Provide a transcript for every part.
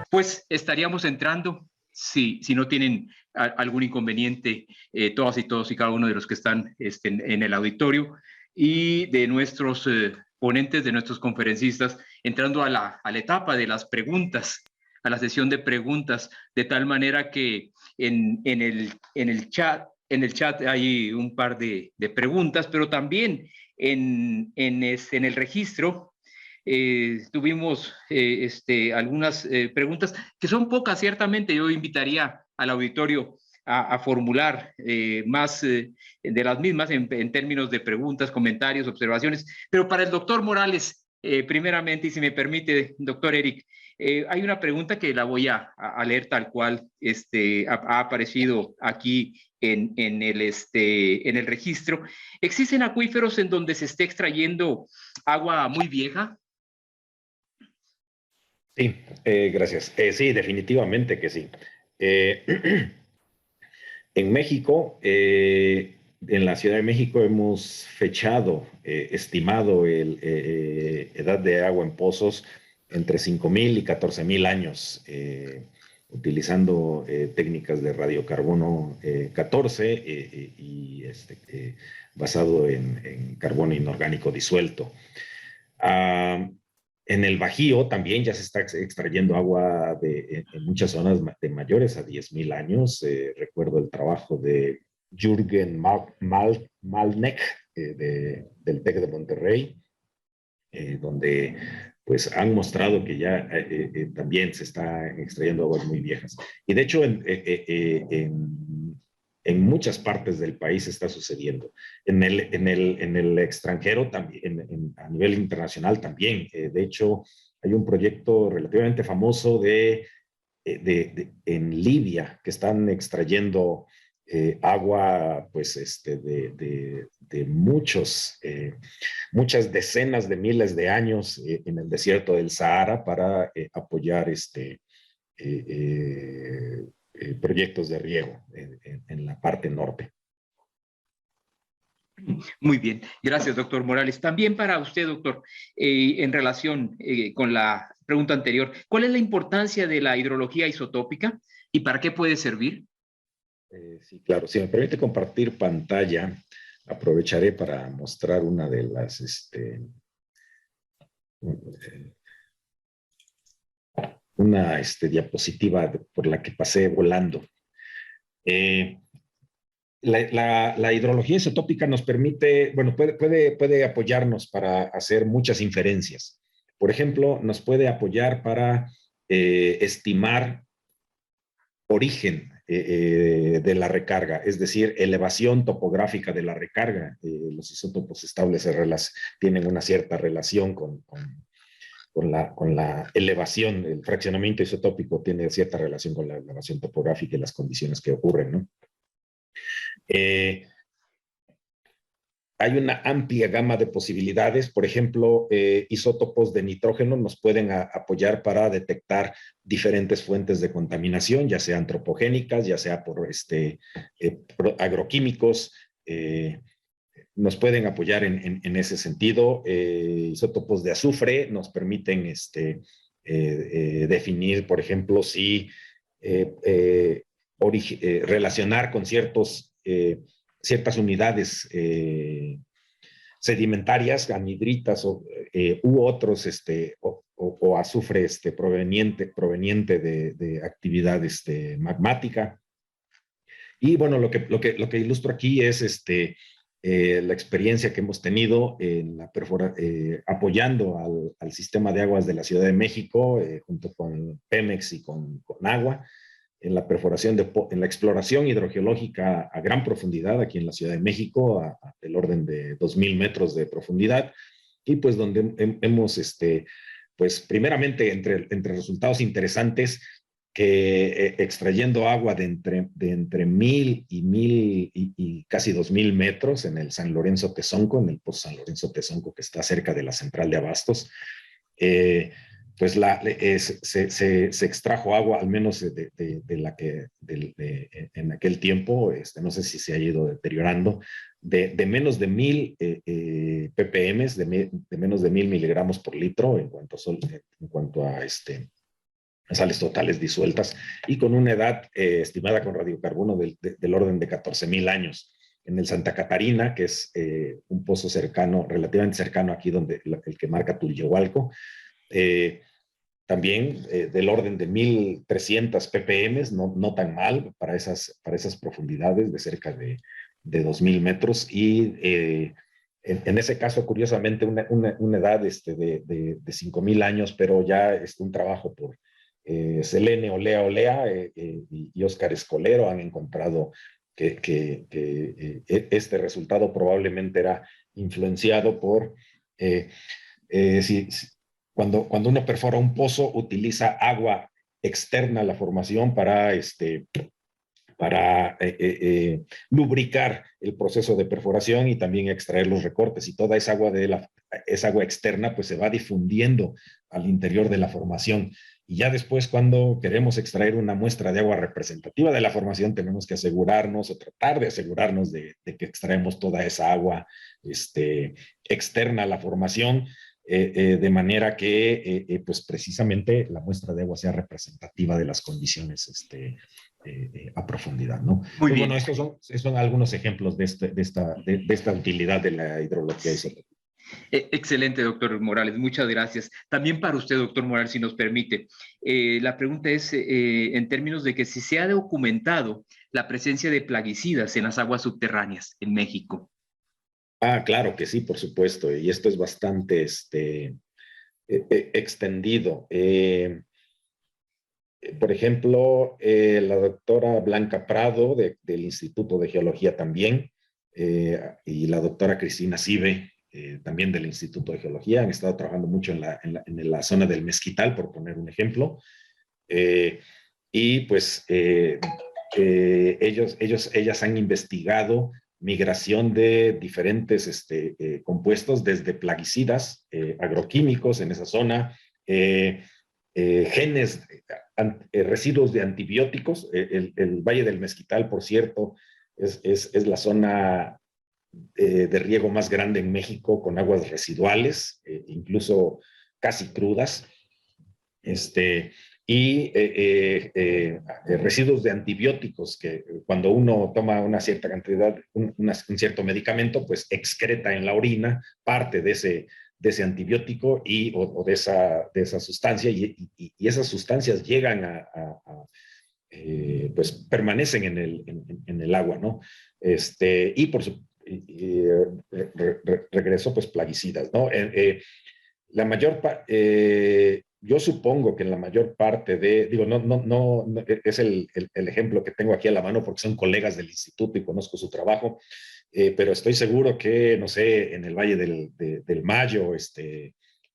Pues estaríamos entrando, si no tienen algún inconveniente, todas y todos y cada uno de los que están en el auditorio y de nuestros ponentes, de nuestros conferencistas, entrando a la etapa de las preguntas, a la sesión de preguntas, de tal manera que en el chat hay un par de preguntas, pero también en el registro tuvimos algunas preguntas que son pocas, ciertamente. Yo invitaría al auditorio a formular más de las mismas en términos de preguntas, comentarios, observaciones. Pero para el doctor Morales, primeramente, y si me permite, doctor Eric, hay una pregunta que la voy a leer tal cual ha aparecido aquí en el registro. ¿Existen acuíferos en donde se esté extrayendo agua muy vieja? Sí, gracias. Sí, definitivamente que sí. En México, en la Ciudad de México hemos fechado, estimado edad de agua en pozos entre 5,000 y 14,000 años, utilizando técnicas de radiocarbono 14 y basado en carbono inorgánico disuelto. Ah, en el Bajío también ya se está extrayendo agua en muchas zonas de mayores a 10,000 años. Recuerdo el trabajo de Jürgen Malneck del TEC de Monterrey, donde pues han mostrado que ya también se está extrayendo aguas muy viejas. Y de hecho en muchas partes del país está sucediendo. En el extranjero, también, a nivel internacional también. De hecho, hay un proyecto relativamente famoso en Libia que están extrayendo agua pues, de muchas decenas de miles de años en el desierto del Sahara para apoyar proyectos de riego en la parte norte. Muy bien, gracias, doctor Morales. También para usted, doctor, en relación con la pregunta anterior, ¿cuál es la importancia de la hidrología isotópica y para qué puede servir? Sí, claro. Si me permite compartir pantalla, aprovecharé para mostrar una de las, una diapositiva por la que pasé volando. La hidrología isotópica nos permite, bueno, puede apoyarnos para hacer muchas inferencias. Por ejemplo, nos puede apoyar para estimar origen de la recarga, es decir, elevación topográfica de la recarga. Los isótopos estables tienen una cierta relación con la elevación, el fraccionamiento isotópico tiene cierta relación con la elevación topográfica y las condiciones que ocurren, ¿no? Hay una amplia gama de posibilidades. Por ejemplo, isótopos de nitrógeno nos pueden apoyar para detectar diferentes fuentes de contaminación, ya sea antropogénicas, ya sea por agroquímicos. Nos pueden apoyar en ese sentido. Isótopos de azufre nos permiten definir, por ejemplo, si relacionar con ciertas unidades sedimentarias, anhidritas u otros, o azufre proveniente de actividad magmática. Y bueno, lo que ilustro aquí es la experiencia que hemos tenido en apoyando al sistema de aguas de la Ciudad de México, junto con Pemex y con Agua, en la en la exploración hidrogeológica a gran profundidad aquí en la Ciudad de México, del orden de 2,000 metros de profundidad, y pues donde hemos, pues primeramente entre resultados interesantes, que extrayendo agua de entre 1,000 y casi 2,000 metros en el San Lorenzo Tezonco, en el Pozo San Lorenzo Tezonco, que está cerca de la central de abastos, pues se extrajo agua, al menos en aquel tiempo, no sé si se ha ido deteriorando, de menos de 1,000 ppm, de menos de 1,000 miligramos por litro en cuanto a sales totales disueltas, y con una edad estimada con radiocarbono del orden de 14,000 años. En el Santa Catarina, que es un pozo cercano, relativamente cercano aquí, donde el que marca Tulyehualco, también del orden de 1,300 ppm, no tan mal para esas profundidades de cerca de 2,000 metros, y en ese caso, curiosamente, una edad de 5,000 años, pero ya un trabajo por Selene Olea y Óscar Escolero han encontrado que este resultado probablemente era influenciado por, cuando uno perfora un pozo, utiliza agua externa a la formación para lubricar el proceso de perforación y también extraer los recortes, y toda esa agua externa pues se va difundiendo al interior de la formación, y ya después, cuando queremos extraer una muestra de agua representativa de la formación, tenemos que asegurarnos o tratar de asegurarnos de que extraemos toda esa agua externa a la formación, de manera que pues precisamente la muestra de agua sea representativa de las condiciones a profundidad, ¿no? Muy Pues bien. bueno, estos son algunos ejemplos de esta utilidad de la hidrología isotópica. Excelente, doctor Morales, muchas gracias. También para usted, doctor Morales, si nos permite. La pregunta es en términos de que si se ha documentado la presencia de plaguicidas en las aguas subterráneas en México. Claro que sí, por supuesto, y esto es bastante extendido. Por ejemplo, la doctora Blanca Prado del Instituto de Geología también, y la doctora Cristina Sive, también del Instituto de Geología, han estado trabajando mucho en la zona del Mezquital, por poner un ejemplo. Y pues ellas han investigado migración de diferentes compuestos, desde plaguicidas, agroquímicos en esa zona, genes, residuos de antibióticos. El Valle del Mezquital, por cierto, es la zona de riego más grande en México, con aguas residuales, incluso casi crudas, y residuos de antibióticos, que cuando uno toma una cierta cantidad, un cierto medicamento, pues excreta en la orina parte de ese antibiótico o de esa sustancia, y esas sustancias llegan pues permanecen en el agua, ¿no? Y por su regreso, pues plaguicidas, ¿no? La mayor yo supongo que en la mayor parte digo, no es el ejemplo que tengo aquí a la mano, porque son colegas del instituto y conozco su trabajo, pero estoy seguro que, no sé, en el Valle del Mayo,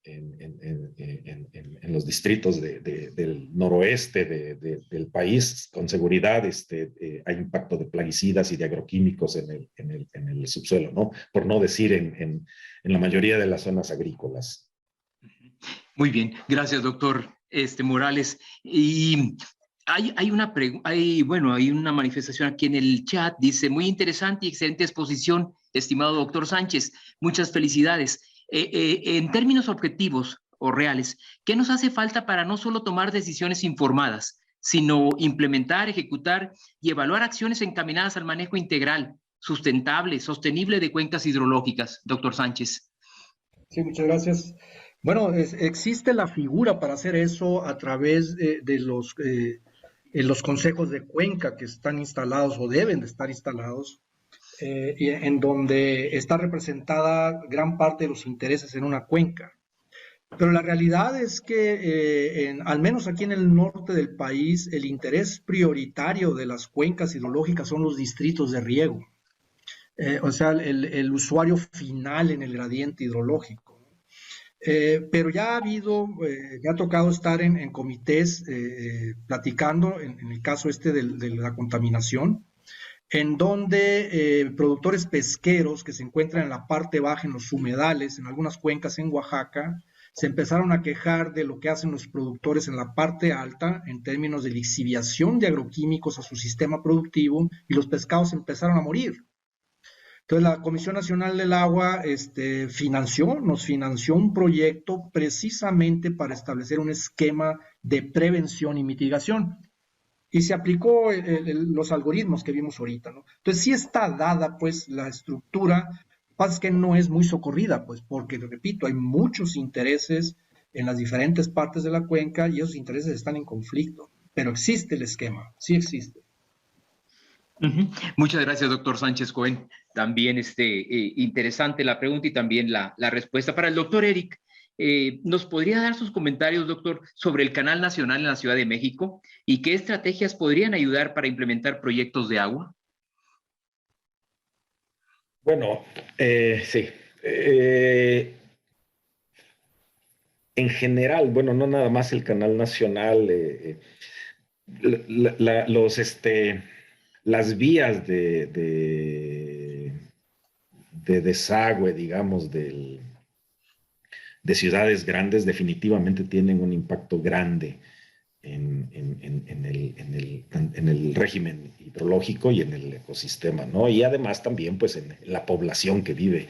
en los distritos del noroeste del país, con seguridad hay impacto de plaguicidas y de agroquímicos en el subsuelo, ¿no? Por no decir en la mayoría de las zonas agrícolas. Muy bien, gracias, doctor Morales. Y hay una manifestación aquí en el chat, dice: muy interesante y excelente exposición, estimado doctor Sánchez, muchas felicidades. En términos objetivos o reales, ¿qué nos hace falta para no solo tomar decisiones informadas, sino implementar, ejecutar y evaluar acciones encaminadas al manejo integral, sustentable, sostenible de cuencas hidrológicas, doctor Sánchez? Sí, muchas gracias. Bueno, existe la figura para hacer eso a través de los consejos de cuenca que están instalados o deben de estar instalados, y en donde está representada gran parte de los intereses en una cuenca. Pero la realidad es que, al menos aquí en el norte del país, el interés prioritario de las cuencas hidrológicas son los distritos de riego, o sea, el usuario final en el gradiente hidrológico. Pero ya me ha tocado estar en comités platicando, en el caso de la contaminación, en donde productores pesqueros que se encuentran en la parte baja, en los humedales, en algunas cuencas en Oaxaca, se empezaron a quejar de lo que hacen los productores en la parte alta en términos de lixiviación de agroquímicos a su sistema productivo, y los pescados empezaron a morir. Entonces, la Comisión Nacional del Agua nos financió un proyecto precisamente para establecer un esquema de prevención y mitigación. Y se aplicó los algoritmos que vimos ahorita, ¿no? Entonces, sí está dada, pues, la estructura. Lo que pasa es que no es muy socorrida, pues, porque, repito, hay muchos intereses en las diferentes partes de la cuenca y esos intereses están en conflicto. Pero existe el esquema, sí existe. Muchas gracias, doctor Sánchez Cohen. También interesante la pregunta y también la respuesta. Para el doctor Eric, ¿nos podría dar sus comentarios, doctor, sobre el Canal Nacional en la Ciudad de México y qué estrategias podrían ayudar para implementar proyectos de agua? Bueno, sí. En general, bueno, no nada más el Canal Nacional, las vías de desagüe, digamos, de ciudades grandes definitivamente tienen un impacto grande en el régimen hidrológico y en el ecosistema, ¿no? Y además también, pues, en la población que vive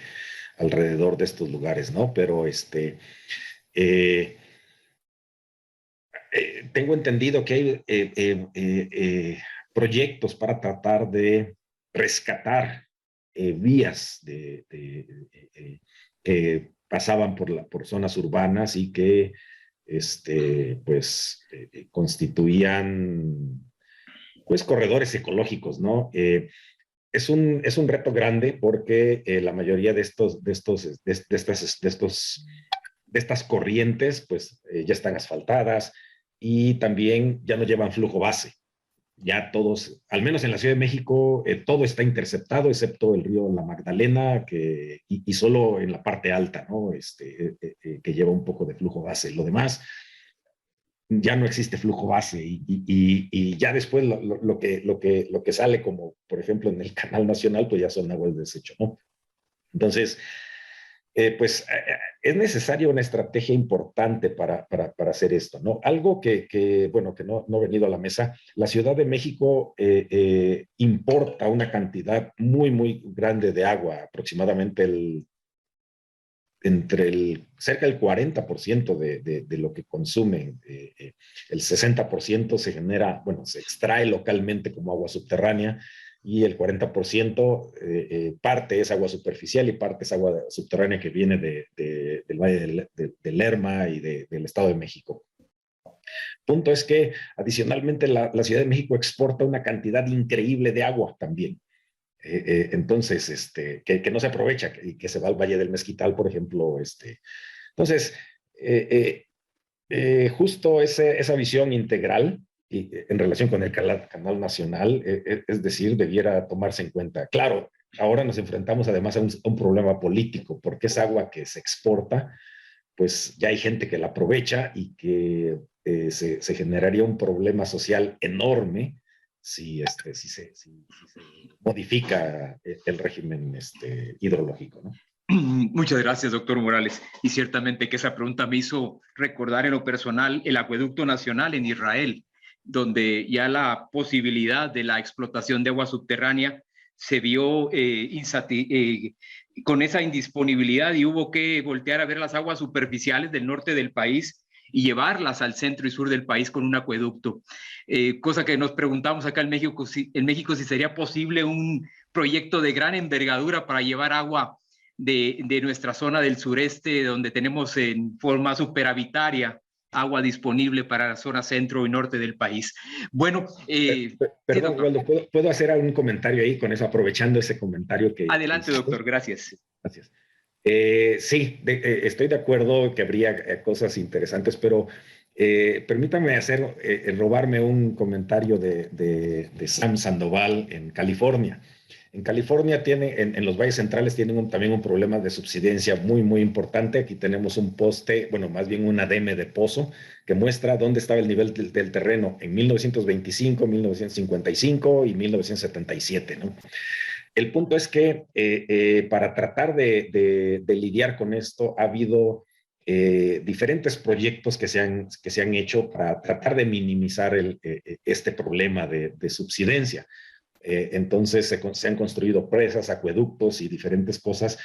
alrededor de estos lugares, ¿no? Pero eh, tengo entendido que hay proyectos para tratar de rescatar vías que pasaban por zonas urbanas y que constituían pues corredores ecológicos, ¿no? Es un reto grande porque la mayoría de estas corrientes pues ya están asfaltadas y también ya no llevan flujo base. Ya todos, al menos en la Ciudad de México, todo está interceptado, excepto el río La Magdalena, y solo en la parte alta, ¿no? Que lleva un poco de flujo base. Lo demás, ya no existe flujo base y ya después lo que sale, como por ejemplo en el Canal Nacional, pues ya son aguas de desecho, ¿no? Entonces, es necesaria una estrategia importante para hacer esto, ¿no? Algo bueno, que no ha venido a la mesa. La Ciudad de México importa una cantidad muy, muy grande de agua, aproximadamente cerca del 40% de lo que consumen. El 60% se genera, bueno, se extrae localmente como agua subterránea, y el 40% parte es agua superficial y parte es agua subterránea que viene del Valle del Lerma y del Estado de México. Punto es que adicionalmente la Ciudad de México exporta una cantidad increíble de agua también. Entonces, que no se aprovecha y que se va al Valle del Mezquital, por ejemplo. Entonces, justo esa visión integral en relación con el canal nacional, es decir, debiera tomarse en cuenta. Claro, ahora nos enfrentamos además a un problema político, porque es agua que se exporta, pues ya hay gente que la aprovecha y que se generaría un problema social enorme si se modifica el régimen hidrológico, ¿no? Muchas gracias, doctor Morales. Y ciertamente que esa pregunta me hizo recordar en lo personal el acueducto nacional en Israel, donde ya la posibilidad de la explotación de agua subterránea se vio con esa indisponibilidad y hubo que voltear a ver las aguas superficiales del norte del país y llevarlas al centro y sur del país con un acueducto. Cosa que nos preguntamos acá en México si sería posible un proyecto de gran envergadura para llevar agua de nuestra zona del sureste, donde tenemos en forma superhabitaria agua disponible para la zona centro y norte del país. Bueno, perdón, Waldo, ¿puedo hacer algún comentario ahí con eso, aprovechando ese comentario que... Adelante, doctor, gracias. Gracias. Sí, estoy de acuerdo que habría cosas interesantes, pero permítame robarme un comentario de Sam Sandoval en California. En California en los valles centrales tienen también un problema de subsidencia muy, muy importante. Aquí tenemos un poste, bueno, más bien un ADM de pozo, que muestra dónde estaba el nivel del terreno en 1925, 1955 y 1977, ¿no? El punto es que para tratar de lidiar con esto ha habido diferentes proyectos que se han hecho para tratar de minimizar este problema de subsidencia. Entonces se han construido presas, acueductos y diferentes cosas,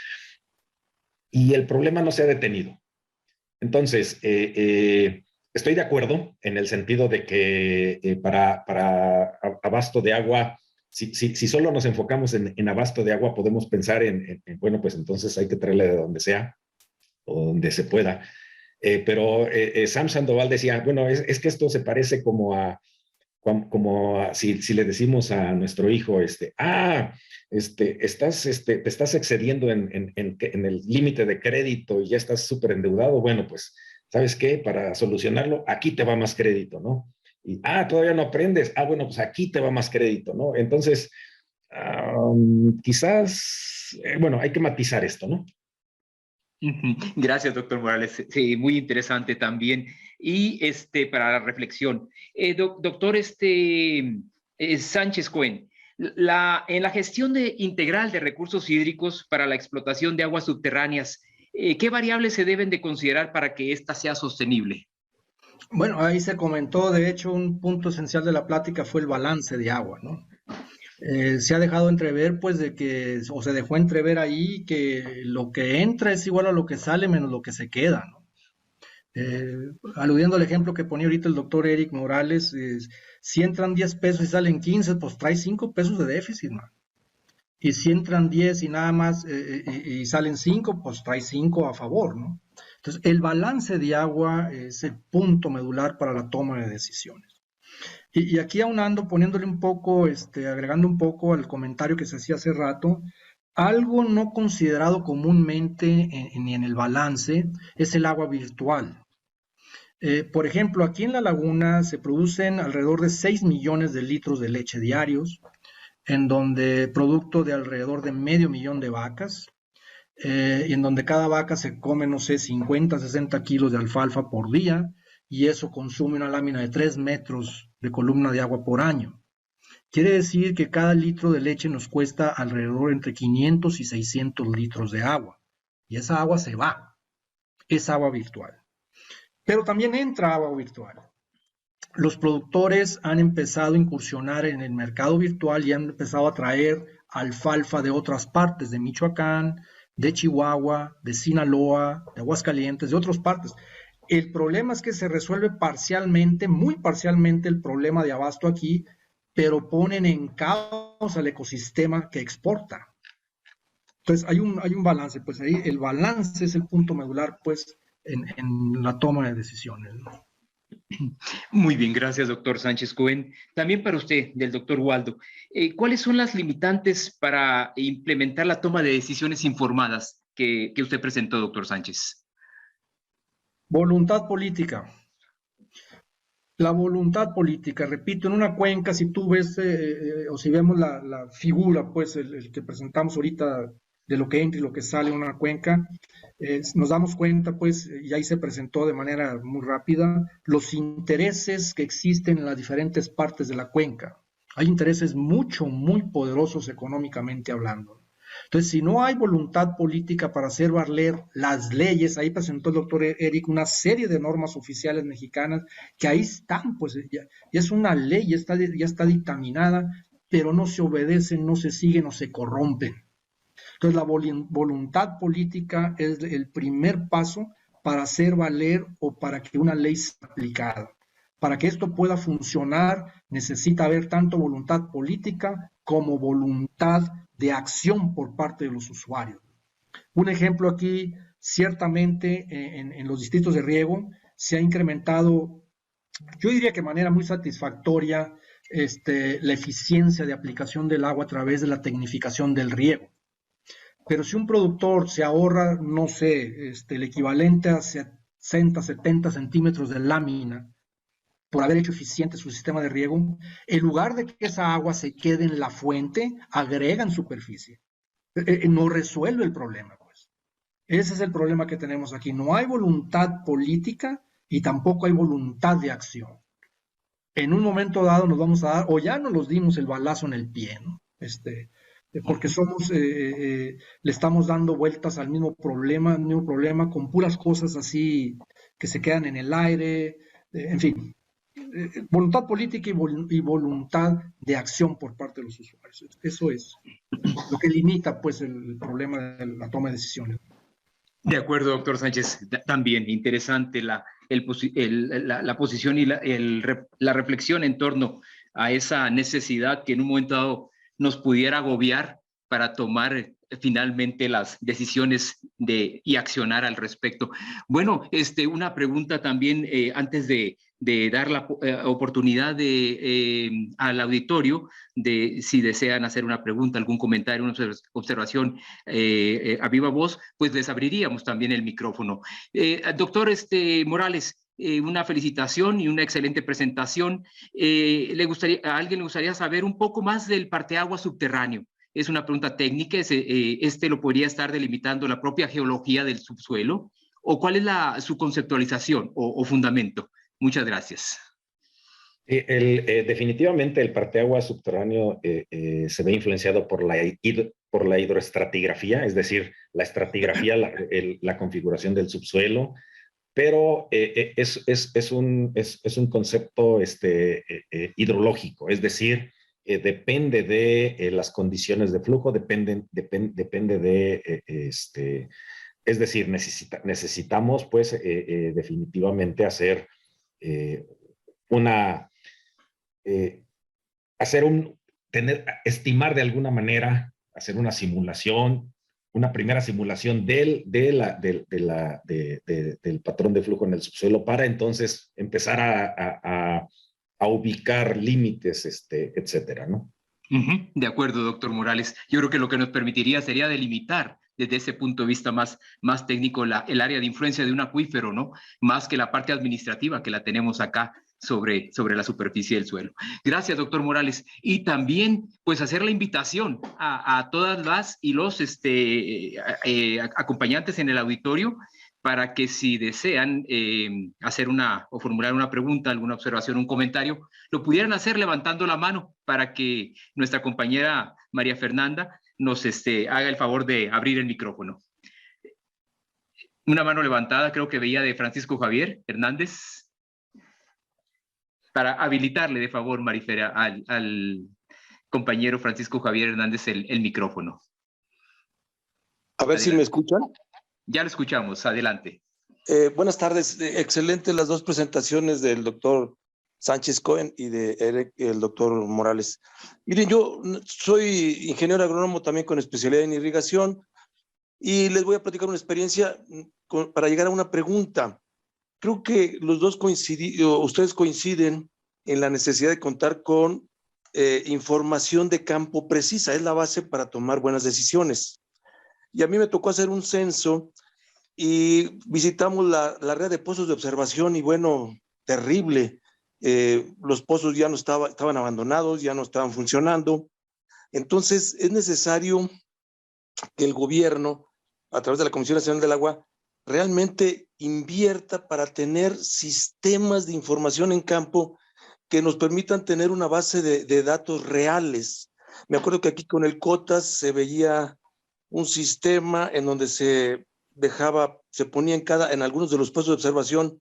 y el problema no se ha detenido. Entonces, estoy de acuerdo en el sentido de que para abasto de agua, si solo nos enfocamos en abasto de agua, podemos pensar bueno, pues entonces hay que traerle de donde sea o donde se pueda. Pero Sam Sandoval decía, bueno, es que esto se parece como si le decimos a nuestro hijo, te estás excediendo en el límite de crédito y ya estás súper endeudado. Bueno, pues, ¿sabes qué? Para solucionarlo, aquí te va más crédito, ¿no? Y, todavía no aprendes. Bueno, pues aquí te va más crédito, ¿no? Entonces, quizás, bueno, hay que matizar esto, ¿no? Gracias, doctor Morales. Sí, muy interesante también. Y para la reflexión, doctor Sánchez Cohen, en la gestión integral de recursos hídricos para la explotación de aguas subterráneas, ¿qué variables se deben de considerar para que ésta sea sostenible? Bueno, ahí se comentó, de hecho, un punto esencial de la plática fue el balance de agua, ¿no? Se ha dejado entrever, pues, o se dejó entrever ahí que lo que entra es igual a lo que sale menos lo que se queda, ¿no? Aludiendo al ejemplo que ponía ahorita el doctor Eric Morales, si entran 10 pesos y salen 15, pues trae 5 pesos de déficit, ¿no? Y si entran 10 y nada más y salen 5, pues trae 5 a favor, ¿no? Entonces, el balance de agua es el punto medular para la toma de decisiones. Y aquí aunando, poniéndole un poco, agregando un poco al comentario que se hacía hace rato, algo no considerado comúnmente ni en el balance es el agua virtual. Por ejemplo, aquí en la laguna se producen alrededor de 6 millones de litros de leche diarios, en donde producto de alrededor de 500,000 de vacas, y en donde cada vaca se come, no sé, 50, 60 kilos de alfalfa por día, y eso consume una lámina de 3 metros de columna de agua por año. Quiere decir que cada litro de leche nos cuesta alrededor entre 500 y 600 litros de agua. Y esa agua se va. Es agua virtual. Pero también entra agua virtual. Los productores han empezado a incursionar en el mercado virtual y han empezado a traer alfalfa de otras partes, de Michoacán, de Chihuahua, de Sinaloa, de Aguascalientes, de otras partes. El problema es que se resuelve parcialmente, muy parcialmente el problema de abasto aquí, pero ponen en caos al ecosistema que exporta. Entonces hay un balance, pues ahí el balance es el punto medular, pues, en la toma de decisiones, ¿no? Muy bien, gracias, doctor Sánchez Cohen. También para usted, del doctor Waldo, ¿cuáles son las limitantes para implementar la toma de decisiones informadas que usted presentó, doctor Sánchez? Voluntad política. La voluntad política, repito, en una cuenca, si tú ves o si vemos la figura, pues el que presentamos ahorita de lo que entra y lo que sale en una cuenca, nos damos cuenta, pues, y ahí se presentó de manera muy rápida, los intereses que existen en las diferentes partes de la cuenca. Hay intereses muy poderosos económicamente hablando. Entonces, si no hay voluntad política para hacer valer las leyes, ahí presentó el doctor Eric una serie de normas oficiales mexicanas que ahí están, pues ya es una ley, ya está dictaminada, pero no se obedecen, no se siguen o se corrompen. Entonces, la voluntad política es el primer paso para hacer valer o para que una ley sea aplicada. Para que esto pueda funcionar, necesita haber tanto voluntad política como voluntad de acción por parte de los usuarios. Un ejemplo aquí, ciertamente en los distritos de riego se ha incrementado, yo diría que de manera muy satisfactoria, la eficiencia de aplicación del agua a través de la tecnificación del riego. Pero si un productor se ahorra, no sé, el equivalente a 60, 70 centímetros de lámina por haber hecho eficiente su sistema de riego, en lugar de que esa agua se quede en la fuente, agregan superficie. No resuelve el problema, pues. Ese es el problema que tenemos aquí. No hay voluntad política y tampoco hay voluntad de acción. En un momento dado nos vamos a dar, o ya nos dimos el balazo en el pie, ¿no? Porque le estamos dando vueltas al mismo problema con puras cosas así que se quedan en el aire, en fin. voluntad política y voluntad de acción por parte de los usuarios. Eso es lo que limita pues el problema de la toma de decisiones. De acuerdo, doctor Sánchez. También interesante la posición y la reflexión en torno a esa necesidad que en un momento dado nos pudiera agobiar para tomar finalmente las decisiones y accionar al respecto. Bueno, una pregunta también antes de dar la oportunidad al auditorio de si desean hacer una pregunta, algún comentario, una observación a viva voz, pues les abriríamos también el micrófono. Doctor Morales, una felicitación y una excelente presentación. ¿A alguien le gustaría saber un poco más del parteaguas subterráneo? Es una pregunta técnica, lo podría estar delimitando la propia geología del subsuelo, o cuál es su conceptualización o fundamento. Muchas gracias. Definitivamente el parteaguas subterráneo se ve influenciado por la hidroestratigrafía, es decir, la estratigrafía, la configuración del subsuelo, pero es un concepto hidrológico, es decir, depende de las condiciones de flujo, depende de, es decir, necesitamos pues definitivamente hacer estimar de alguna manera, hacer una simulación, una primera simulación del patrón de flujo en el subsuelo para entonces empezar a ubicar límites, etcétera, ¿no? De acuerdo, doctor Morales. Yo creo que lo que nos permitiría sería delimitar desde ese punto de vista más técnico el área de influencia de un acuífero, ¿no? Más que la parte administrativa que la tenemos acá sobre la superficie del suelo. Gracias, doctor Morales. Y también, pues, hacer la invitación a todas las y los acompañantes en el auditorio para que si desean hacer o formular una pregunta, alguna observación, un comentario, lo pudieran hacer levantando la mano para que nuestra compañera María Fernanda nos haga el favor de abrir el micrófono. Una mano levantada, creo que veía de Francisco Javier Hernández. Para habilitarle, de favor, Marifera, al compañero Francisco Javier Hernández el micrófono. A ver si me escuchan. Ya lo escuchamos, adelante. Buenas tardes, excelente las dos presentaciones del doctor Sánchez Cohen y el doctor Morales. Miren, yo soy ingeniero agrónomo también con especialidad en irrigación y les voy a platicar una experiencia para llegar a una pregunta. Creo que los dos ustedes coinciden en la necesidad de contar con información de campo precisa, es la base para tomar buenas decisiones. Y a mí me tocó hacer un censo y visitamos la red de pozos de observación y bueno, terrible. Los pozos ya no estaban abandonados, ya no estaban funcionando. Entonces es necesario que el gobierno, a través de la Comisión Nacional del Agua, realmente invierta para tener sistemas de información en campo que nos permitan tener una base de datos reales. Me acuerdo que aquí con el COTAS se veía un sistema en donde se ponía en algunos de los puestos de observación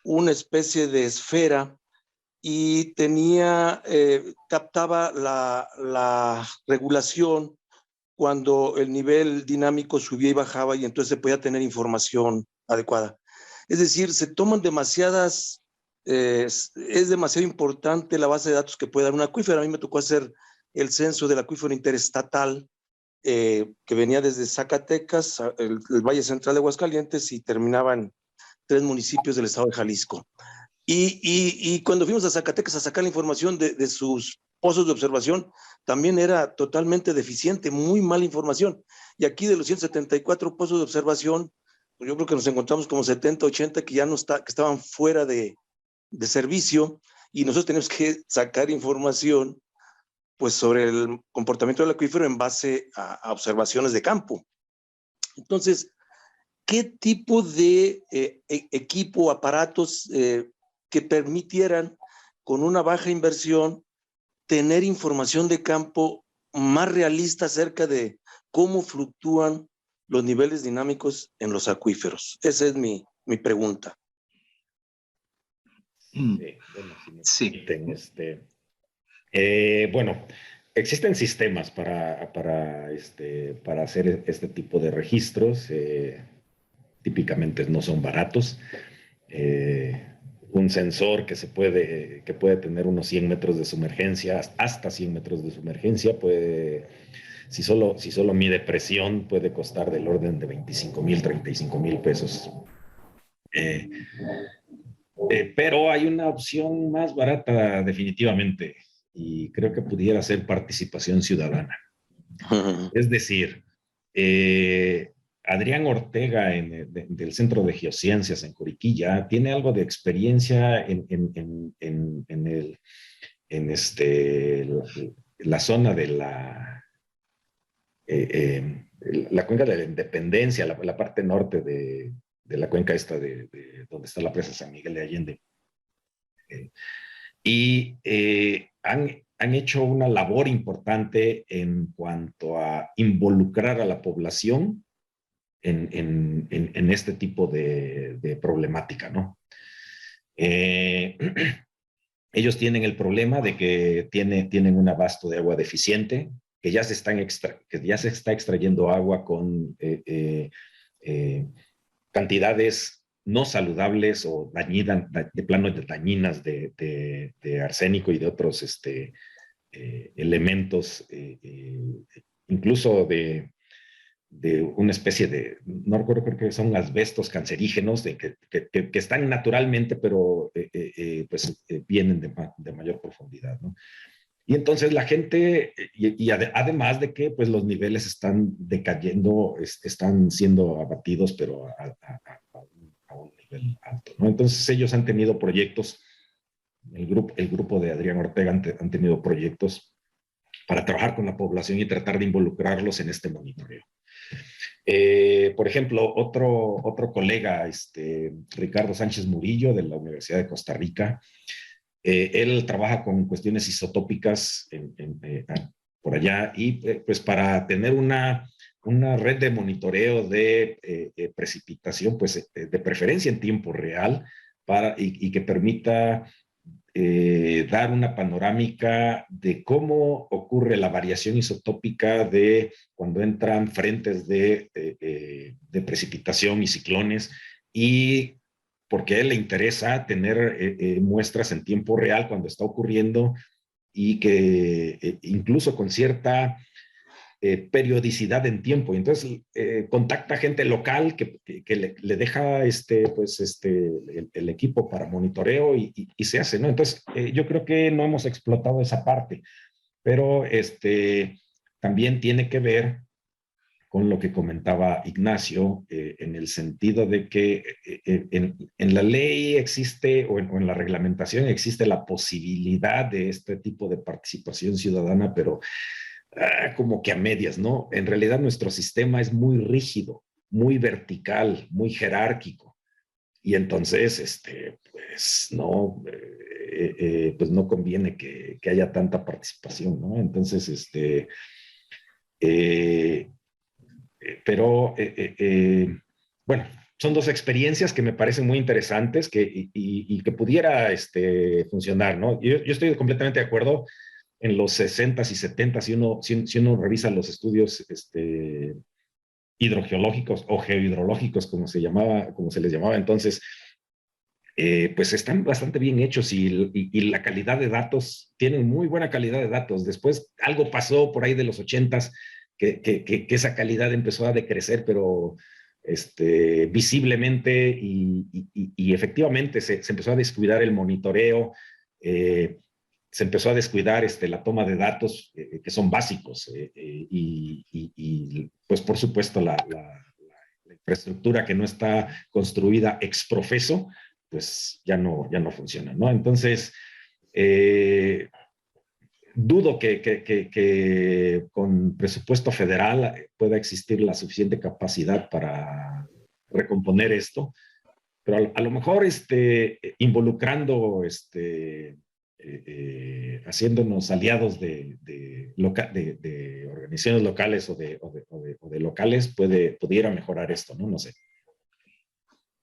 una especie de esfera y captaba la regulación cuando el nivel dinámico subía y bajaba y entonces se podía tener información adecuada. Es decir, se toman es demasiado importante la base de datos que puede dar un acuífero. A mí me tocó hacer el censo del acuífero interestatal que venía desde Zacatecas, el Valle Central de Aguascalientes y terminaba en 3 municipios del estado de Jalisco. Y cuando fuimos a Zacatecas a sacar la información de sus pozos de observación, también era totalmente deficiente, muy mala información. Y aquí de los 174 pozos de observación, pues yo creo que nos encontramos como 70, 80 que que estaban fuera de servicio y nosotros tenemos que sacar información pues sobre el comportamiento del acuífero en base a observaciones de campo. Entonces, ¿qué tipo de equipo, aparatos que permitieran con una baja inversión tener información de campo más realista acerca de cómo fluctúan los niveles dinámicos en los acuíferos? Esa es mi pregunta. Sí, bueno, si me Sí. permiten, bueno, existen sistemas para hacer este tipo de registros. Típicamente no son baratos. Un sensor que puede tener unos 100 metros de sumergencia, hasta 100 metros de sumergencia, si solo mide presión, puede costar del orden de 25,000, 35,000 pesos. Eh, pero hay una opción más barata definitivamente, y creo que pudiera ser participación ciudadana. Es decir, Adrián Ortega del Centro de Geociencias en Curiquilla tiene algo de experiencia en la zona de la cuenca de la Independencia, la parte norte de la cuenca esta de donde está la presa San Miguel de Allende. Han hecho una labor importante en cuanto a involucrar a la población en este tipo de problemática, ¿no? Ellos tienen el problema de que tienen un abasto de agua deficiente, que ya se está extrayendo agua con cantidades no saludables o dañinas, de plano de dañinas de arsénico y de otros elementos, incluso de una especie no recuerdo, creo que son asbestos cancerígenos que están naturalmente, pero vienen de mayor profundidad, ¿no? Y entonces la gente, además de que pues los niveles están decayendo, están siendo abatidos, pero a un nivel alto, ¿no? Entonces ellos han tenido proyectos, el grupo de Adrián Ortega han tenido proyectos para trabajar con la población y tratar de involucrarlos en este monitoreo. Por ejemplo, otro colega, Ricardo Sánchez Murillo, de la Universidad de Costa Rica, él trabaja con cuestiones isotópicas por allá y pues para tener una red de monitoreo de precipitación, pues de preferencia en tiempo real, y que permita dar una panorámica de cómo ocurre la variación isotópica de cuando entran frentes de precipitación y ciclones, y porque a él le interesa tener muestras en tiempo real cuando está ocurriendo, y que incluso con cierta periodicidad en tiempo. Y entonces contacta gente local que le deja el equipo para monitoreo y se hace, ¿no? Entonces yo creo que no hemos explotado esa parte, pero también tiene que ver con lo que comentaba Ignacio, en el sentido de que en la ley existe, o en la reglamentación existe la posibilidad de este tipo de participación ciudadana, pero como que a medias, ¿no? En realidad nuestro sistema es muy rígido, muy vertical, muy jerárquico, y entonces, pues no conviene que haya tanta participación, ¿no? Entonces, bueno, son dos experiencias que me parecen muy interesantes y que pudiera funcionar, ¿no? Yo estoy completamente de acuerdo en los 60s y 70s, si uno revisa los estudios hidrogeológicos o geohidrológicos, como se les llamaba entonces, pues están bastante bien hechos, y la calidad de datos, tienen muy buena calidad de datos. Después algo pasó por ahí de los 80s, que esa calidad empezó a decrecer, pero visiblemente, y efectivamente se empezó a descuidar el monitoreo, se empezó a descuidar la toma de datos que son básicos, y pues por supuesto la infraestructura que no está construida ex profeso, pues ya no funciona, ¿no? Entonces, dudo que con presupuesto federal pueda existir la suficiente capacidad para recomponer esto, pero a lo mejor involucrando, haciéndonos aliados de organizaciones locales o de locales, pudiera mejorar esto, ¿no? No sé.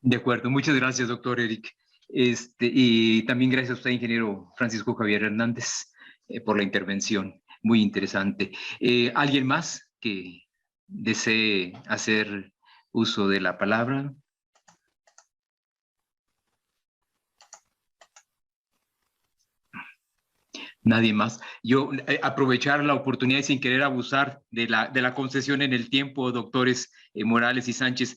De acuerdo, muchas gracias, doctor Eric. Y también gracias a usted, ingeniero Francisco Javier Hernández, por la intervención. Muy interesante. ¿Alguien más que desee hacer uso de la palabra? Nadie más. Yo aprovechar la oportunidad y sin querer abusar de la concesión en el tiempo, doctores Morales y Sánchez,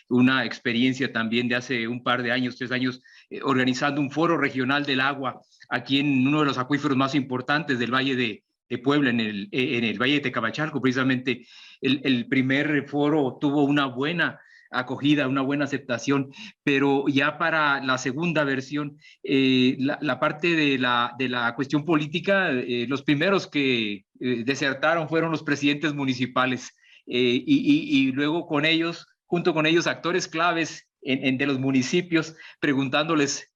una experiencia también de hace un par de años, 3 años, organizando un foro regional del agua aquí en uno de los acuíferos más importantes del Valle de Puebla, en el Valle de Tecamachalco. Precisamente el primer foro tuvo una buena acogida, una buena aceptación, pero ya para la segunda versión, la parte de la cuestión política, los primeros que desertaron fueron los presidentes municipales, y luego con ellos, junto con ellos, actores claves de los municipios, preguntándoles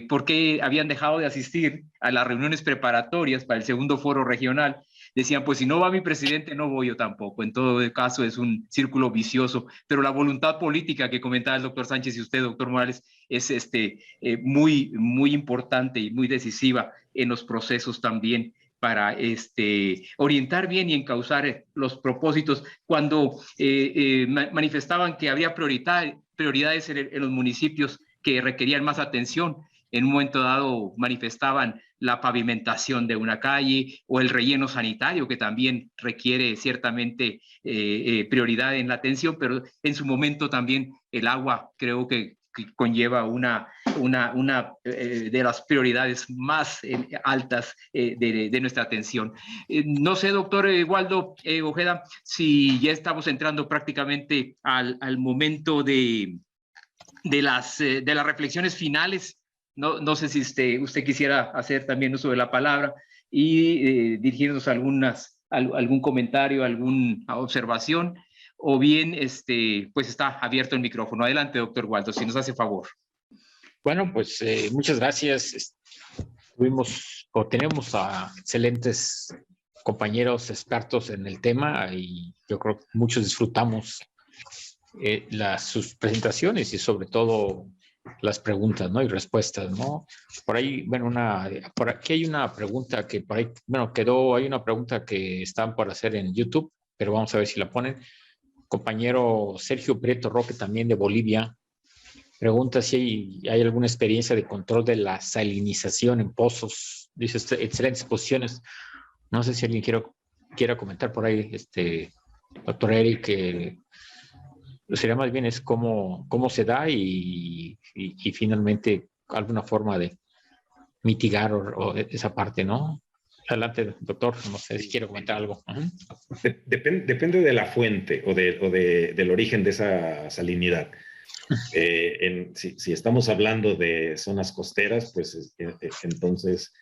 por qué habían dejado de asistir a las reuniones preparatorias para el segundo foro regional. Decían, pues si no va mi presidente, no voy yo tampoco. En todo caso es un círculo vicioso, pero la voluntad política que comentaba el doctor Sánchez y usted, doctor Morales, es muy, muy importante y muy decisiva en los procesos también para orientar bien y encauzar los propósitos. Cuando manifestaban que había prioridades en los municipios que requerían más atención, en un momento dado manifestaban la pavimentación de una calle o el relleno sanitario, que también requiere ciertamente prioridad en la atención, pero en su momento también el agua creo que conlleva una de las prioridades más altas de nuestra atención. No sé, doctor Waldo Ojeda, si ya estamos entrando prácticamente al momento de las reflexiones finales. No sé si usted quisiera hacer también uso de la palabra y dirigirnos a algún comentario, alguna observación, o bien pues está abierto el micrófono. Adelante, doctor Waldo, si nos hace favor. Bueno, pues muchas gracias. Tenemos a excelentes compañeros expertos en el tema y yo creo que muchos disfrutamos sus presentaciones y sobre todo las preguntas, ¿no? Y respuestas, ¿no? Por ahí, bueno, por aquí hay una pregunta que por ahí, bueno, hay una pregunta que están por hacer en YouTube, pero vamos a ver si la ponen. Compañero Sergio Prieto Roque, también de Bolivia, pregunta si hay alguna experiencia de control de la salinización en pozos. Dice, excelentes posiciones. No sé si alguien quiera comentar por ahí, doctor Eric, sería más bien es cómo se da y finalmente alguna forma de mitigar o esa parte, ¿no? Adelante, doctor, no sé si quiere comentar algo. Depende de la fuente o del origen de esa salinidad. Si estamos hablando de zonas costeras, pues entonces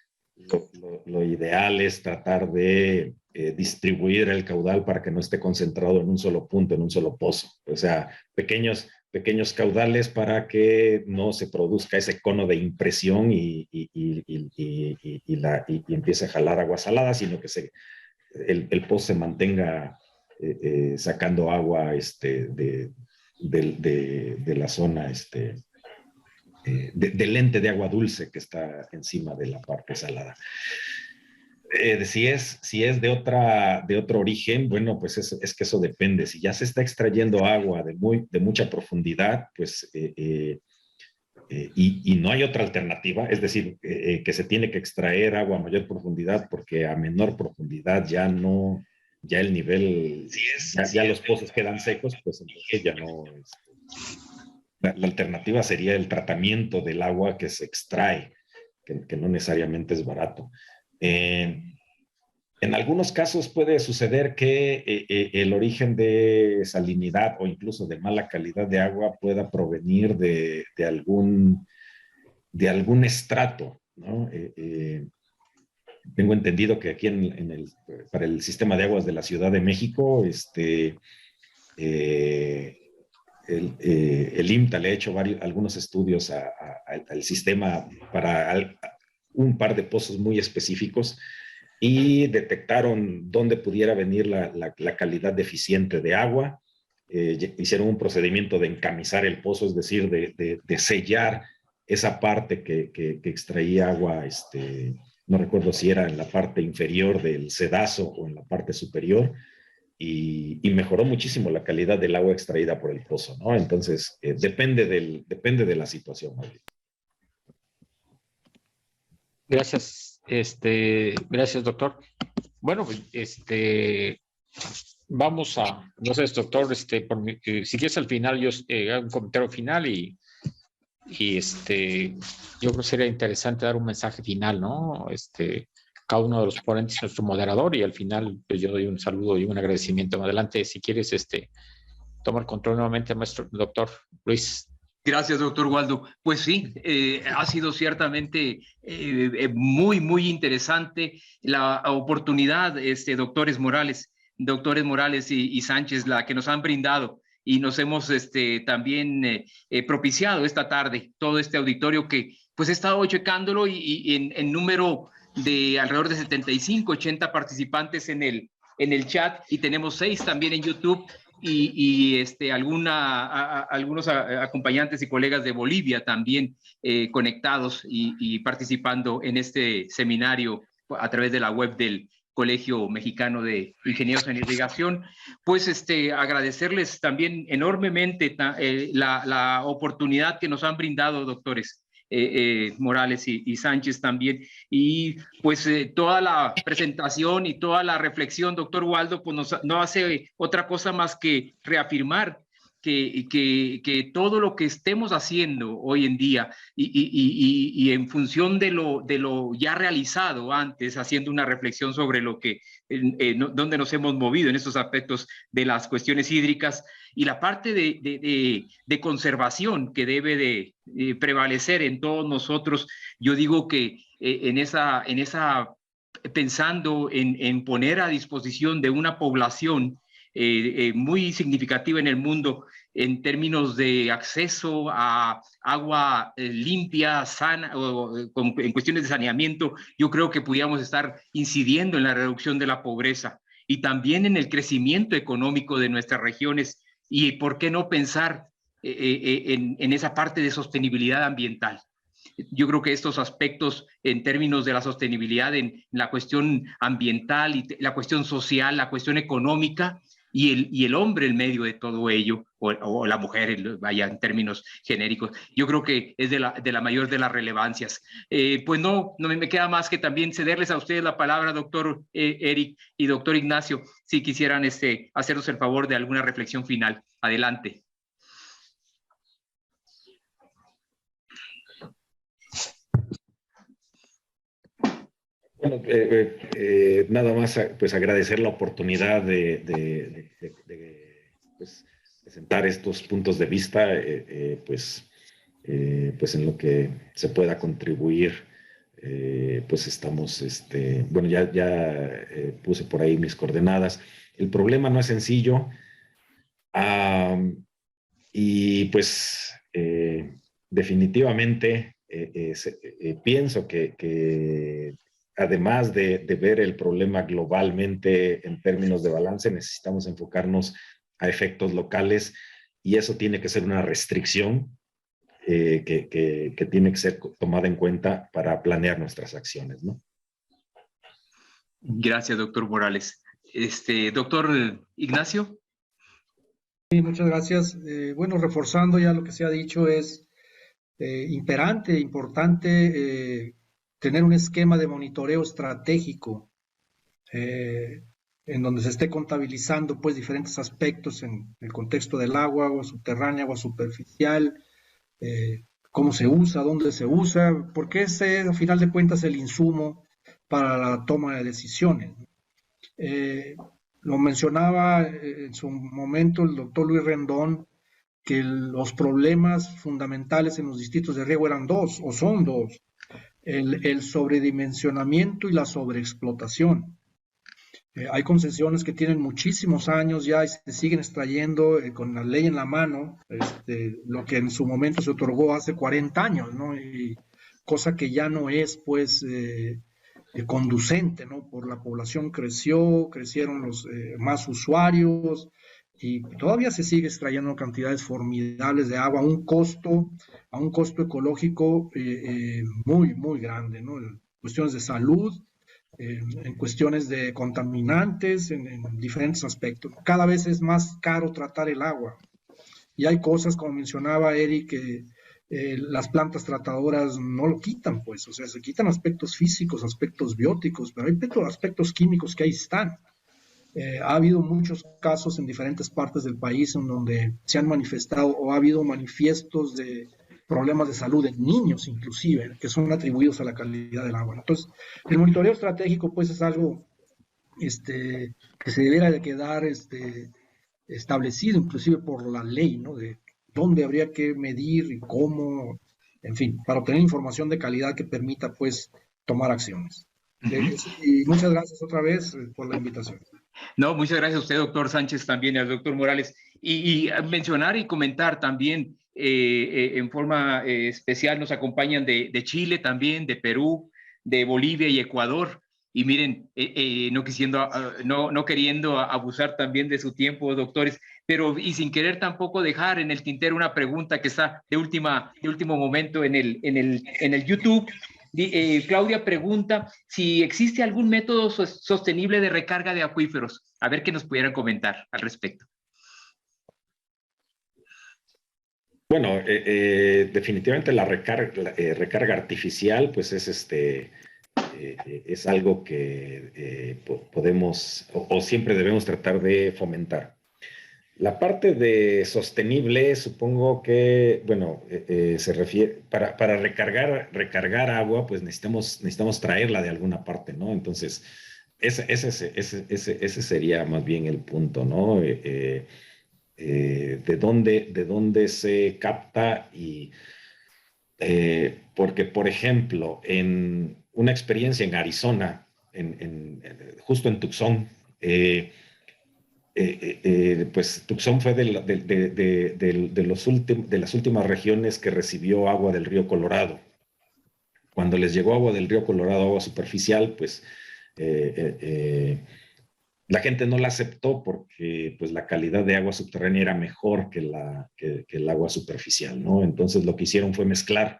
lo ideal es tratar de distribuir el caudal para que no esté concentrado en un solo punto, en un solo pozo. O sea, pequeños caudales para que no se produzca ese cono de impresión y empiece a jalar agua salada, sino que el pozo se mantenga sacando agua de la zona del ente de agua dulce que está encima de la parte salada. Si es de otro origen, bueno, pues es que eso depende. Si ya se está extrayendo agua de mucha profundidad, pues y no hay otra alternativa, es decir, que se tiene que extraer agua a mayor profundidad porque a menor profundidad ya el nivel, ya los pozos quedan secos, pues entonces ya no. La alternativa sería el tratamiento del agua que se extrae, que no necesariamente es barato. En algunos casos puede suceder que el origen de salinidad o incluso de mala calidad de agua pueda provenir de algún estrato, ¿no? Tengo entendido que aquí para el sistema de aguas de la Ciudad de México, el IMTA le ha hecho algunos estudios al sistema para un par de pozos muy específicos y detectaron dónde pudiera venir la calidad deficiente de agua. Hicieron un procedimiento de encamisar el pozo, es decir, de sellar esa parte que extraía agua, no recuerdo si era en la parte inferior del sedazo o en la parte superior, y mejoró muchísimo la calidad del agua extraída por el pozo, ¿no? Entonces, depende de la situación. Gracias, gracias, doctor. Bueno, pues, vamos a, no sé, doctor, si quieres al final yo hago un comentario final y yo creo que sería interesante dar un mensaje final, ¿no? Cada uno de los ponentes, nuestro moderador, y al final pues, yo doy un saludo y un agradecimiento. Adelante, si quieres, toma el control nuevamente, maestro, doctor Luis. Gracias, doctor Waldo. Pues sí, ha sido ciertamente muy, muy interesante la oportunidad, doctores Morales y Sánchez, la que nos han brindado y nos hemos también propiciado esta tarde, todo este auditorio que pues he estado checándolo y en número de alrededor de 75, 80 participantes en el chat, y tenemos 6 también en YouTube. Algunos acompañantes y colegas de Bolivia también conectados y participando en este seminario a través de la web del Colegio Mexicano de Ingenieros en Irrigación. Pues agradecerles también enormemente la oportunidad que nos han brindado, doctores Morales y Sánchez también, y pues toda la presentación y toda la reflexión, doctor Waldo, pues no hace otra cosa más que reafirmar que todo lo que estemos haciendo hoy en día y en función de lo ya realizado antes, haciendo una reflexión sobre lo que dónde nos hemos movido en estos aspectos de las cuestiones hídricas y la parte de conservación que debe de prevalecer en todos nosotros. Yo digo que pensando en poner a disposición de una población muy significativa en el mundo en términos de acceso a agua limpia, sana, en cuestiones de saneamiento, yo creo que pudiéramos estar incidiendo en la reducción de la pobreza y también en el crecimiento económico de nuestras regiones, y por qué no pensar en esa parte de sostenibilidad ambiental. Yo creo que estos aspectos en términos de la sostenibilidad en la cuestión ambiental y la cuestión social, la cuestión económica y el hombre en medio de todo ello, o la mujer, vaya, en términos genéricos, yo creo que es de la mayor de las relevancias. Pues no me queda más que también cederles a ustedes la palabra, doctor Eric y doctor Ignacio, si quisieran hacernos el favor de alguna reflexión final. Adelante. Bueno, nada más pues agradecer la oportunidad de pues, presentar estos puntos de vista, pues en lo que se pueda contribuir, pues estamos, bueno, ya puse por ahí mis coordenadas. El problema no es sencillo, y pues definitivamente pienso que además de ver el problema globalmente en términos de balance, necesitamos enfocarnos a efectos locales, y eso tiene que ser una restricción que tiene que ser tomada en cuenta para planear nuestras acciones, ¿no? Gracias, doctor Morales. Doctor Ignacio. Sí, muchas gracias. Bueno, reforzando ya lo que se ha dicho, es imperante, importante tener un esquema de monitoreo estratégico en donde se esté contabilizando pues diferentes aspectos en el contexto del agua subterránea, agua superficial, cómo se usa, dónde se usa, porque ese al final de cuentas es el insumo para la toma de decisiones. Lo mencionaba en su momento el doctor Luis Rendón, que los problemas fundamentales en los distritos de riego eran dos, o son dos: el sobredimensionamiento y la sobreexplotación. Hay concesiones que tienen muchísimos años ya y se siguen extrayendo con la ley en la mano, lo que en su momento se otorgó hace 40 años, ¿no? Y cosa que ya no es, pues, conducente, ¿no? Por la población crecieron los más usuarios, y todavía se sigue extrayendo cantidades formidables de agua a un costo ecológico muy, muy grande, ¿no? En cuestiones de salud, en cuestiones de contaminantes, en diferentes aspectos. Cada vez es más caro tratar el agua. Y hay cosas, como mencionaba Eric, que las plantas tratadoras no lo quitan, pues, o sea, se quitan aspectos físicos, aspectos bióticos, pero hay aspectos químicos que ahí están. Ha habido muchos casos en diferentes partes del país en donde se han manifestado o ha habido manifiestos de problemas de salud en niños inclusive, que son atribuidos a la calidad del agua. Entonces, el monitoreo estratégico pues es algo que se debiera de quedar establecido inclusive por la ley, ¿no? De dónde habría que medir y cómo, en fin, para obtener información de calidad que permita pues tomar acciones. Y muchas gracias otra vez por la invitación. No, muchas gracias a usted, doctor Sánchez, también al doctor Morales. Y mencionar y comentar también en forma especial, nos acompañan de Chile también, de Perú, de Bolivia y Ecuador. Y miren, no queriendo abusar también de su tiempo, doctores, pero y sin querer tampoco dejar en el tintero una pregunta que está de último momento en el YouTube. Claudia pregunta si existe algún método sostenible de recarga de acuíferos. A ver qué nos pudieran comentar al respecto. Bueno, definitivamente la recarga artificial, pues es algo que podemos o siempre debemos tratar de fomentar. La parte de sostenible, supongo que, bueno, se refiere, para recargar agua, pues necesitamos traerla de alguna parte, ¿no? Entonces, ese sería más bien el punto, ¿no? De dónde se capta y porque, por ejemplo, en una experiencia en Arizona, justo en Tucson, pues Tucson fue de las últimas regiones que recibió agua del río Colorado. Cuando les llegó agua del río Colorado, agua superficial, pues la gente no la aceptó porque pues, la calidad de agua subterránea era mejor que el agua superficial, ¿no? Entonces lo que hicieron fue mezclar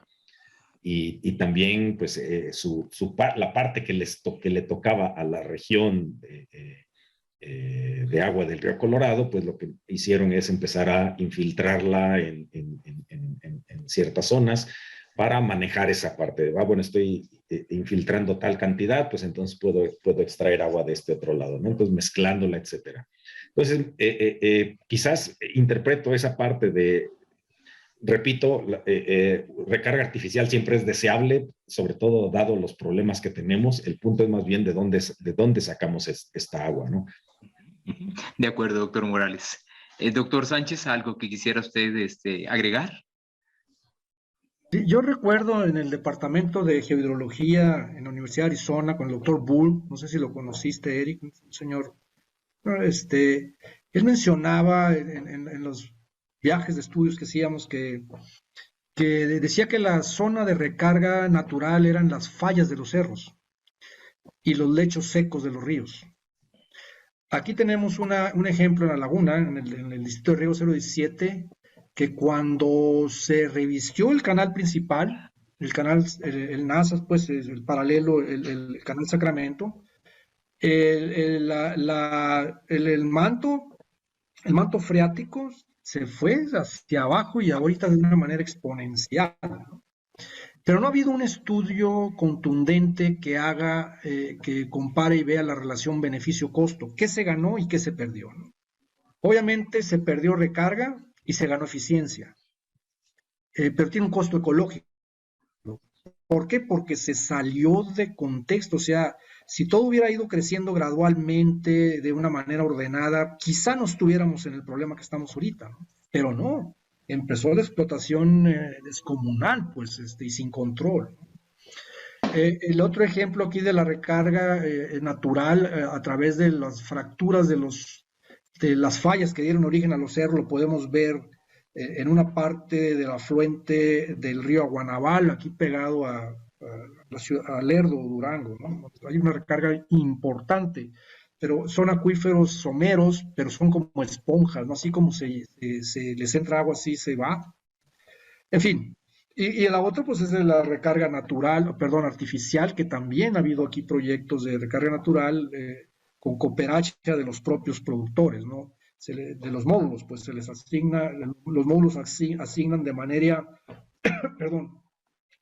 y también pues, la parte que le tocaba a la región de agua del río Colorado, pues lo que hicieron es empezar a infiltrarla en ciertas zonas para manejar esa parte. Bueno, estoy infiltrando tal cantidad, pues entonces puedo extraer agua de este otro lado, ¿no? Entonces mezclándola, etcétera. Entonces, quizás interpreto esa parte de, repito, recarga artificial siempre es deseable, sobre todo dado los problemas que tenemos. El punto es más bien de dónde sacamos esta agua, ¿no? De acuerdo, doctor Morales. Doctor Sánchez, ¿algo que quisiera usted agregar? Sí, yo recuerdo en el departamento de geohidrología en la Universidad de Arizona con el doctor Bull, no sé si lo conociste, Eric, un señor, él mencionaba en los viajes de estudios que hacíamos que decía que la zona de recarga natural eran las fallas de los cerros y los lechos secos de los ríos. Aquí tenemos un ejemplo en la laguna, en el distrito de Riego 017, que cuando se revistió el canal principal, el NASA, pues el paralelo, el canal Sacramento, el manto freático se fue hacia abajo y ahorita de una manera exponencial, ¿no? Pero no ha habido un estudio contundente que haga, que compare y vea la relación beneficio-costo, qué se ganó y qué se perdió, ¿no? Obviamente se perdió recarga y se ganó eficiencia, pero tiene un costo ecológico. ¿Por qué? Porque se salió de contexto, o sea, si todo hubiera ido creciendo gradualmente, de una manera ordenada, quizá no estuviéramos en el problema que estamos ahorita, ¿no? Pero no, empezó la explotación descomunal, pues, y sin control. El otro ejemplo aquí de la recarga natural a través de las fracturas de las fallas que dieron origen a los cerros, lo podemos ver en una parte del afluente del río Aguanabal, aquí pegado a Lerdo, Durango, ¿no? Hay una recarga importante. pero son acuíferos someros, pero son como esponjas, ¿no? Así como se les entra agua, así se va. En fin, y la otra pues es de la recarga natural, perdón, artificial, que también ha habido aquí proyectos de recarga natural con cooperacha de los propios productores, ¿no? De los módulos, pues se les asigna, los módulos asignan de manera, perdón,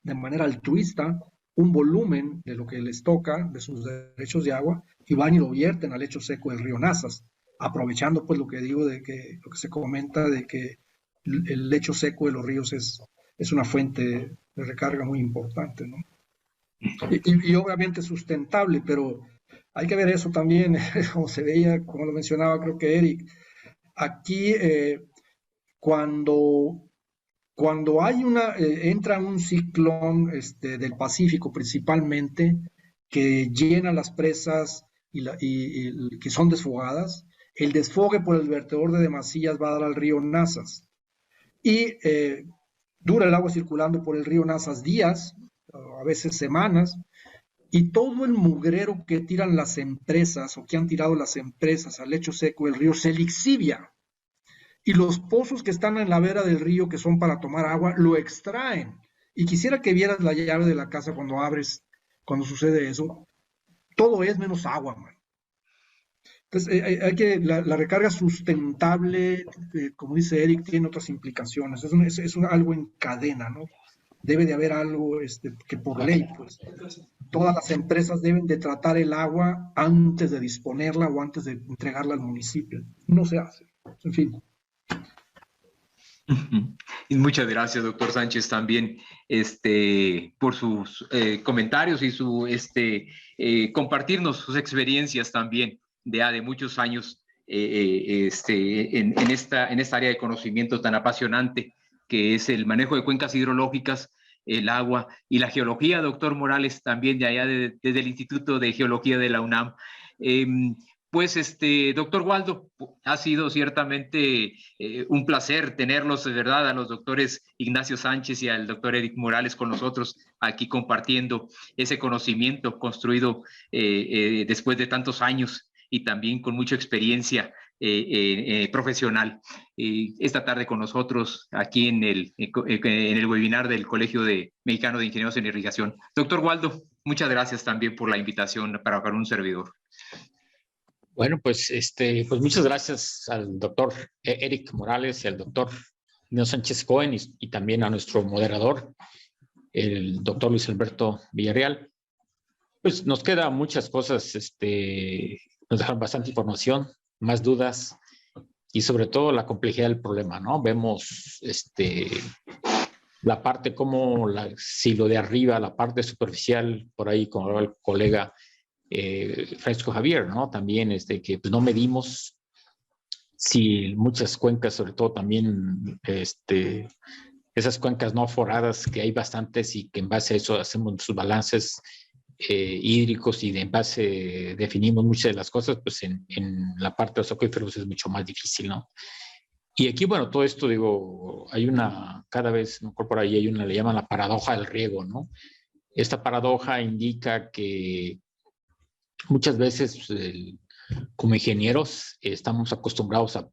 de manera altruista un volumen de lo que les toca, de sus derechos de agua, y van y lo vierten al lecho seco del río Nazas, aprovechando pues lo que digo de que, lo que se comenta de que el lecho seco de los ríos es una fuente de recarga muy importante, ¿no? Y obviamente sustentable, pero hay que ver eso también, como se veía, como lo mencionaba creo que Eric, aquí cuando hay entra un ciclón del Pacífico principalmente, que llena las presas y que son desfogadas, el desfogue por el vertedor de Demasías va a dar al río Nazas. Y dura el agua circulando por el río Nazas días, a veces semanas, y todo el mugrero que tiran las empresas o que han tirado las empresas al lecho seco del río se lixivia. Y los pozos que están en la vera del río, que son para tomar agua, lo extraen. Y quisiera que vieras la llave de la casa cuando abres, cuando sucede eso. Todo es menos agua, man. Entonces, hay que, la recarga sustentable, como dice Eric, tiene otras implicaciones. Es algo en cadena, ¿no? Debe de haber algo que por ley, pues, todas las empresas deben de tratar el agua antes de disponerla o antes de entregarla al municipio. No se hace. En fin. Y muchas gracias, doctor Sánchez, también por sus comentarios y su compartirnos sus experiencias también de muchos años en esta área de conocimiento tan apasionante que es el manejo de cuencas hidrológicas, el agua y la geología. Doctor Morales, también de allá desde el Instituto de Geología de la UNAM. Pues, doctor Waldo, ha sido ciertamente un placer tenerlos, de verdad, a los doctores Ignacio Sánchez y al doctor Eric Morales con nosotros aquí compartiendo ese conocimiento construido después de tantos años y también con mucha experiencia profesional. Esta tarde con nosotros aquí en el webinar del Colegio Mexicano de Ingenieros en Irrigación. Doctor Waldo, muchas gracias también por la invitación para un servidor. Bueno, pues muchas gracias al doctor Eric Morales y al doctor Ignacio Sánchez Cohen y también a nuestro moderador, el doctor Luis Alberto Villarreal. Pues nos quedan muchas cosas, nos dejan bastante información, más dudas y sobre todo la complejidad del problema, ¿no? Vemos la parte como si lo de arriba, la parte superficial, por ahí como hablaba el colega Francisco Javier, ¿no? También que pues, no medimos si muchas cuencas, sobre todo también esas cuencas no foradas, que hay bastantes y que en base a eso hacemos sus balances hídricos y en base definimos muchas de las cosas, pues en la parte de los acuíferos es mucho más difícil, ¿no? Y aquí, bueno, todo esto, digo, cada vez, mejor por ahí hay una, le llaman la paradoja del riego, ¿no? Esta paradoja indica que muchas veces, como ingenieros, estamos acostumbrados a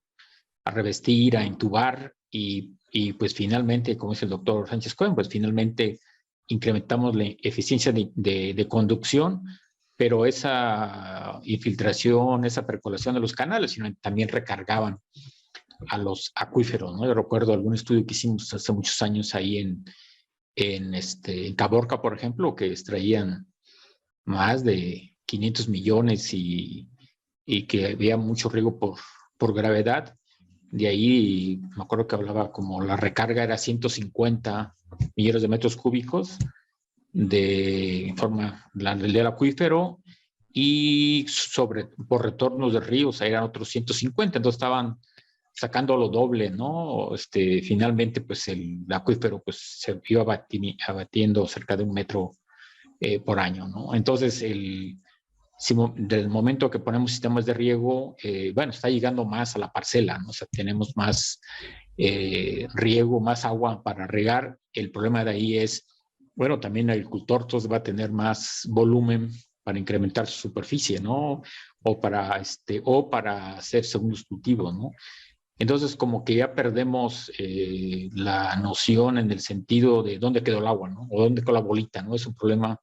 revestir, a intubar y pues finalmente, como dice el doctor Sánchez Cohen, pues finalmente incrementamos la eficiencia de conducción, pero esa infiltración, esa percolación de los canales, sino también recargaban a los acuíferos, ¿no? Yo recuerdo algún estudio que hicimos hace muchos años ahí en Caborca, por ejemplo, que extraían más de 500 millones y que había mucho riego por gravedad. De ahí me acuerdo que hablaba como la recarga era 150 millones de metros cúbicos de forma del acuífero y por retornos de ríos eran otros 150, entonces estaban sacando lo doble, ¿no? Finalmente pues el acuífero pues se iba abatiendo cerca de 1 metro por año, ¿no? Entonces del momento que ponemos sistemas de riego, bueno, está llegando más a la parcela, ¿no? O sea, tenemos más riego, más agua para regar. El problema de ahí es, bueno, también el agricultor entonces va a tener más volumen incrementar su superficie, ¿no? O para hacer segundos cultivos, ¿no? Entonces, como que ya perdemos la noción en el sentido de dónde quedó el agua, ¿no? O dónde quedó la bolita, ¿no? Es un problema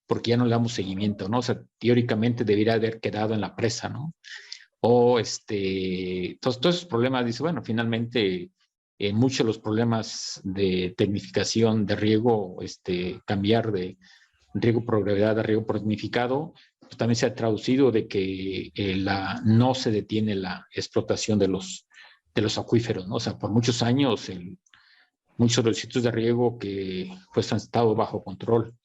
porque ya no le damos seguimiento, ¿no? O sea, teóricamente debería haber quedado en la presa, ¿no? O todos esos problemas, dice, bueno, finalmente en muchos de los problemas de tecnificación de riego, cambiar de riego por gravedad a riego por tecnificado, pues también se ha traducido de que no se detiene la explotación de los acuíferos, ¿no? O sea, por muchos años muchos de los sitios de riego que pues han estado bajo control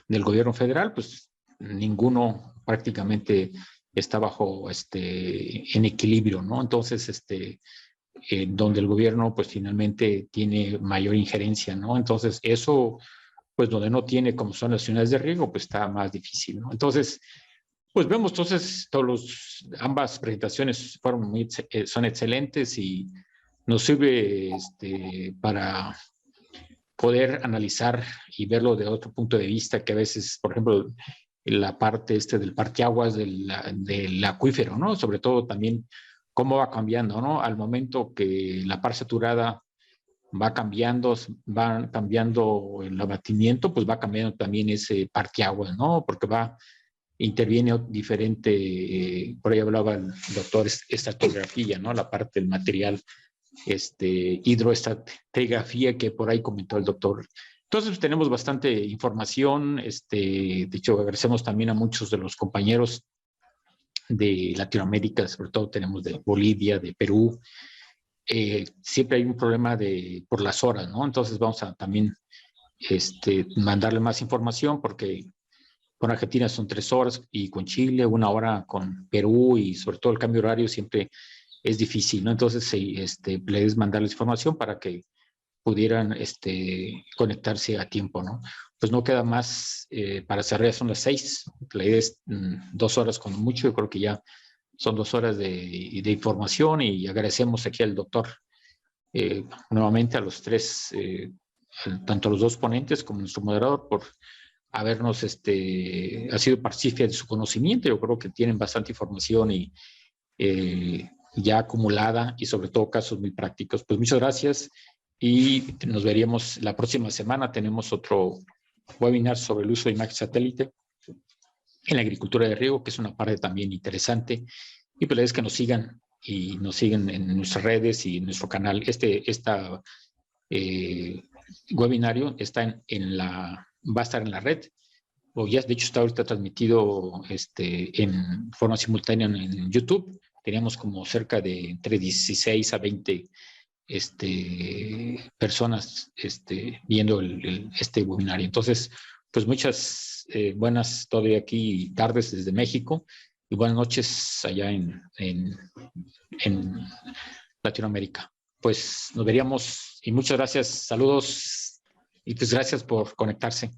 del gobierno federal, pues ninguno prácticamente está bajo en equilibrio, ¿no? Entonces, donde el gobierno pues finalmente tiene mayor injerencia, ¿no? Entonces eso, pues donde no tiene como son las unidades de riego, pues está más difícil, ¿no? Entonces, pues vemos entonces ambas presentaciones son excelentes y nos sirve para poder analizar y verlo de otro punto de vista, que a veces, por ejemplo, la parte del parteaguas del acuífero, ¿no? Sobre todo también cómo va cambiando, ¿no? Al momento que la par saturada va cambiando el abatimiento, pues va cambiando también ese parteaguas, ¿no? Porque interviene diferente, por ahí hablaba el doctor, estratigrafía, ¿no? La parte del material, hidroestratigrafía que por ahí comentó el doctor. Entonces tenemos bastante información, de hecho agradecemos también a muchos de los compañeros de Latinoamérica, sobre todo tenemos de Bolivia, de Perú. Siempre hay un problema por las horas, ¿no? Entonces vamos a también mandarle más información porque con Argentina son 3 horas y con Chile 1 hora, con Perú y sobre todo el cambio horario siempre es difícil, ¿no? Entonces les mandarles información para que pudieran conectarse a tiempo, ¿no? Pues no queda más para cerrar, son las 6, la idea es 2 horas con mucho, yo creo que ya son 2 horas de información y agradecemos aquí al doctor nuevamente a los 3, tanto a los 2 ponentes como nuestro moderador por habernos ha sido partícipe de su conocimiento. Yo creo que tienen bastante información y ya acumulada y sobre todo casos muy prácticos. Pues muchas gracias y nos veríamos la próxima semana. Tenemos otro webinar sobre el uso de imagen satélite en la agricultura de riego, que es una parte también interesante. Y pues la idea es que nos sigan y nos siguen en nuestras redes y en nuestro canal. Webinario va a estar en la red, o ya de hecho está ahorita transmitido en forma simultánea en YouTube. Teníamos como cerca de entre 16 a 20 personas viendo este webinario. Entonces, pues muchas buenas todavía aquí tardes desde México y buenas noches allá en Latinoamérica. Pues nos veríamos y muchas gracias, saludos y pues gracias por conectarse.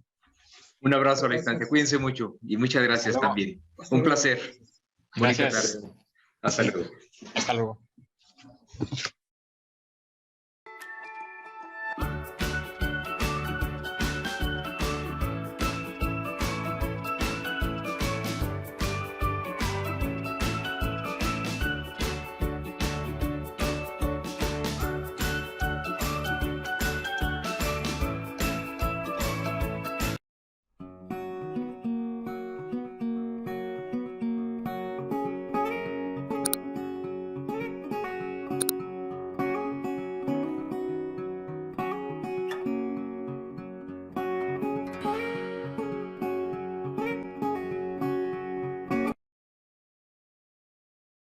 Un abrazo a la distancia, cuídense mucho y muchas gracias también. Un placer. Gracias. Hasta luego. Hasta luego.